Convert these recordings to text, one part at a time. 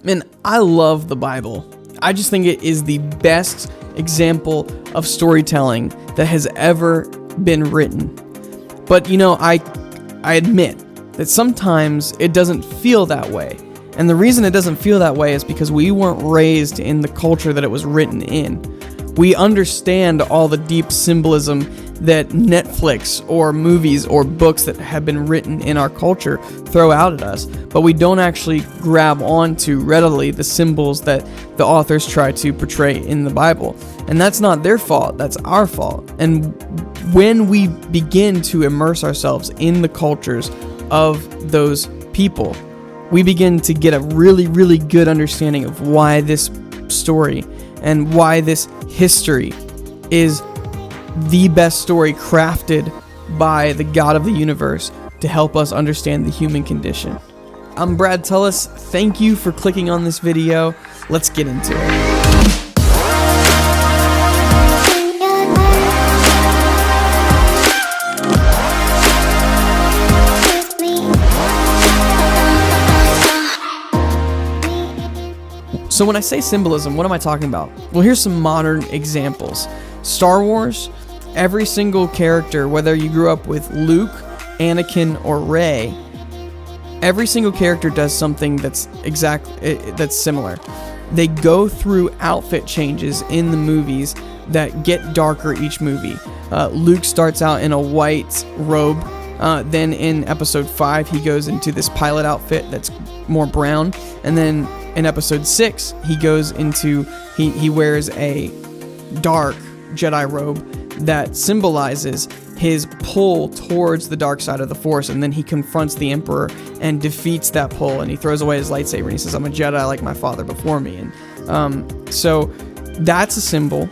Man, I love the Bible. I just think it is the best example of storytelling that has ever been written. But I admit that sometimes it doesn't feel that way. And the reason it doesn't feel that way is because we weren't raised in the culture that it was written in. We understand all the deep symbolism that Netflix or movies or books that have been written in our culture throw out at us, but we don't actually grab onto readily the symbols that the authors try to portray in the Bible. And that's not their fault, that's our fault. And when we begin to immerse ourselves in the cultures of those people, we begin to get a really, really good understanding of why this story and why this history is the best story crafted by the God of the universe to help us understand the human condition. I'm Brad Tullis. Thank you for clicking on this video. Let's get into it. So when I say symbolism, what am I talking about? Well, here's some modern examples. Star Wars, every single character, whether you grew up with Luke, Anakin, or Rey, every single character does something that's similar. They go through outfit changes in the movies that get darker each movie. Luke starts out in a white robe. Then in episode 5, he goes into this pilot outfit that's more brown. And then in episode 6, he goes into, he wears a dark Jedi robe that symbolizes his pull towards the dark side of the Force, and then he confronts the Emperor and defeats that pull, and he throws away his lightsaber and he says, "I'm a Jedi like my father before me." And so that's a symbol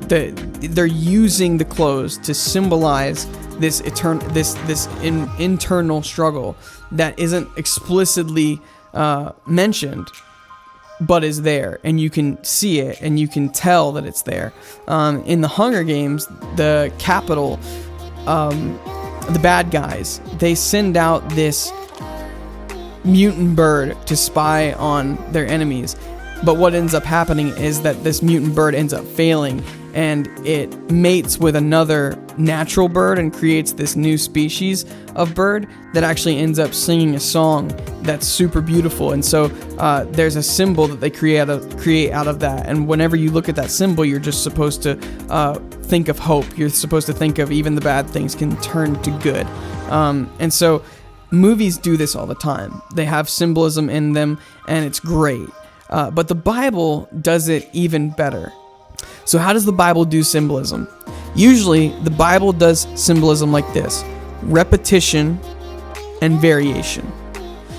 that they're using the clothes to symbolize this internal struggle that isn't explicitly mentioned, but is there, and you can see it, and you can tell that it's there. In the Hunger Games, the Capitol, the bad guys, they send out this mutant bird to spy on their enemies. But what ends up happening is that this mutant bird ends up failing, and it mates with another natural bird and creates this new species of bird that actually ends up singing a song that's super beautiful. And so there's a symbol that they create out of that. And whenever you look at that symbol, you're just supposed to think of hope. You're supposed to think of even the bad things can turn to good. And so movies do this all the time. They have symbolism in them, and it's great. But the Bible does it even better. So how does the Bible do symbolism? Usually, the Bible does symbolism like this: repetition and variation.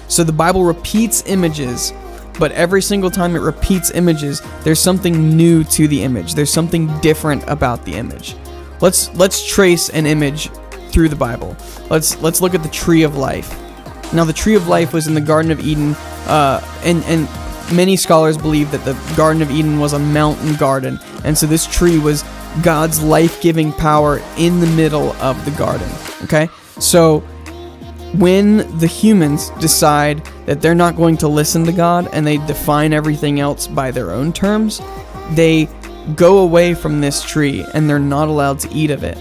So the Bible repeats images, but every single time it repeats images, there's something new to the image. There's something different about the image. Let's trace an image through the Bible. Let's look at the tree of life. Now, the tree of life was in the Garden of Eden, and many scholars believe that the Garden of Eden was a mountain garden, and so this tree was God's life-giving power in the middle of the garden. Okay? So when the humans decide that they're not going to listen to God and they define everything else by their own terms, they go away from this tree and they're not allowed to eat of it.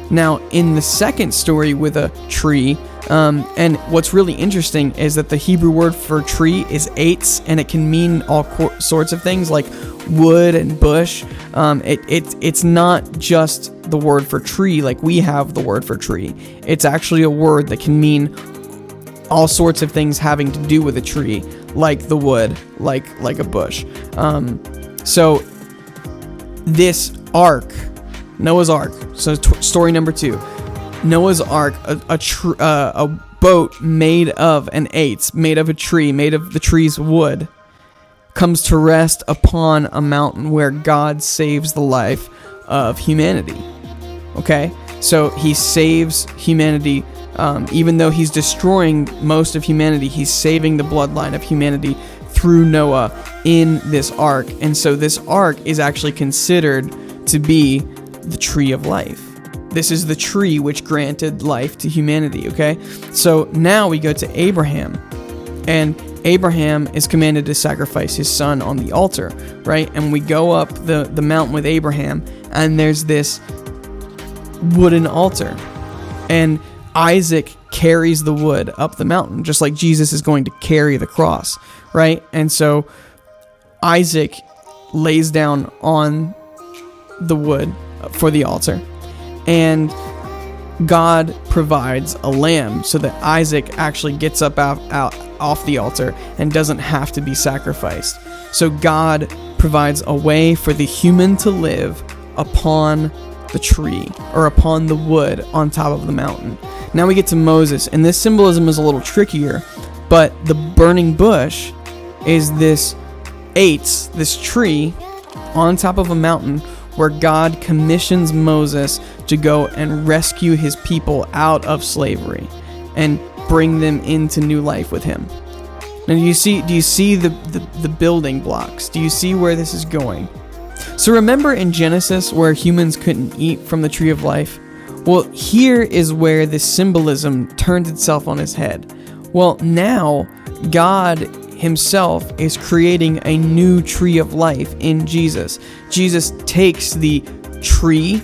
Now, in the second story with a tree, and what's really interesting is that the Hebrew word for tree is eitz, and it can mean all sorts of things like wood and bush. It's not just the word for tree like we have the word for tree. It's actually a word that can mean all sorts of things having to do with a tree, like the wood, like a bush. So this ark, Noah's Ark. So story number 2. Noah's Ark, a boat made of an eitz, made of a tree, made of the tree's wood, comes to rest upon a mountain where God saves the life of humanity. Okay? So he saves humanity. Even though he's destroying most of humanity, he's saving the bloodline of humanity through Noah in this ark. And so this ark is actually considered to be the tree of life. This is the tree which granted life to humanity, okay? So now we go to Abraham. And Abraham is commanded to sacrifice his son on the altar, right? And we go up the mountain with Abraham, and there's this wooden altar. And Isaac carries the wood up the mountain, just like Jesus is going to carry the cross, right? And so Isaac lays down on the wood for the altar, and God provides a lamb so that Isaac actually gets up out off the altar and doesn't have to be sacrificed. So God provides a way for the human to live upon the tree or upon the wood on top of the mountain. Now we get to Moses, and this symbolism is a little trickier, but the burning bush is this tree on top of a mountain where God commissions Moses to go and rescue his people out of slavery and bring them into new life with him. Now do you see the building blocks? Do you see where this is going? So remember in Genesis where humans couldn't eat from the tree of life? Well, here is where this symbolism turned itself on its head. Well, now God himself is creating a new tree of life in Jesus. Jesus takes the tree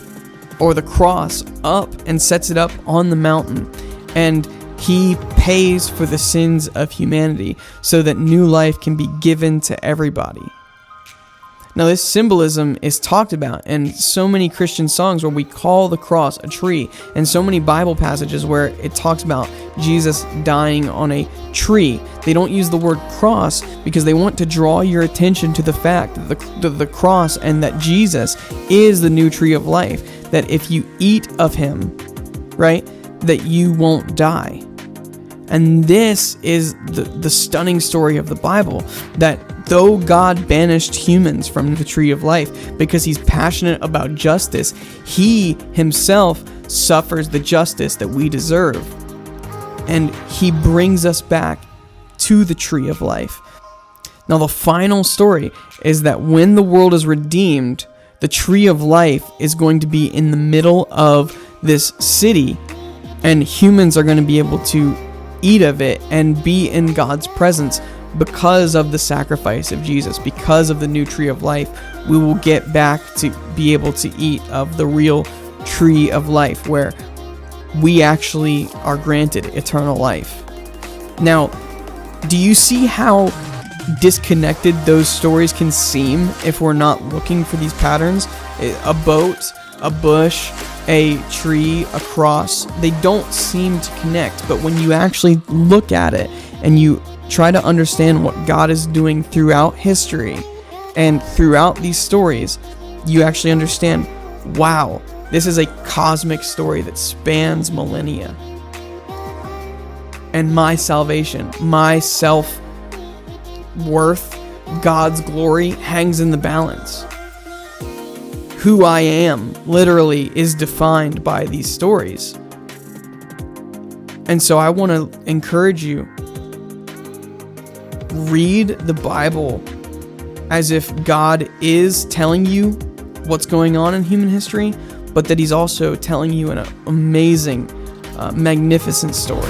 or the cross up and sets it up on the mountain, and he pays for the sins of humanity so that new life can be given to everybody. Now, this symbolism is talked about in so many Christian songs where we call the cross a tree, and so many Bible passages where it talks about Jesus dying on a tree. They don't use the word cross because they want to draw your attention to the fact that the cross and that Jesus is the new tree of life, that if you eat of him, right, that you won't die. And this is the stunning story of the Bible, that though God banished humans from the tree of life because he's passionate about justice, he himself suffers the justice that we deserve. And he brings us back to the tree of life. Now, the final story is that when the world is redeemed, the tree of life is going to be in the middle of this city, and humans are going to be able to eat of it and be in God's presence because of the sacrifice of Jesus. Because of the new tree of life, we will get back to be able to eat of the real tree of life where we actually are granted eternal life. Now, do you see how disconnected those stories can seem if we're not looking for these patterns? A boat, a bush, a tree, a cross, they don't seem to connect. But when you actually look at it and you try to understand what God is doing throughout history and throughout these stories, you actually understand, wow, this is a cosmic story that spans millennia. And my salvation, my self-worth, God's glory hangs in the balance. Who I am literally is defined by these stories. And so I want to encourage you, read the Bible as if God is telling you what's going on in human history, but that he's also telling you an amazing, magnificent story.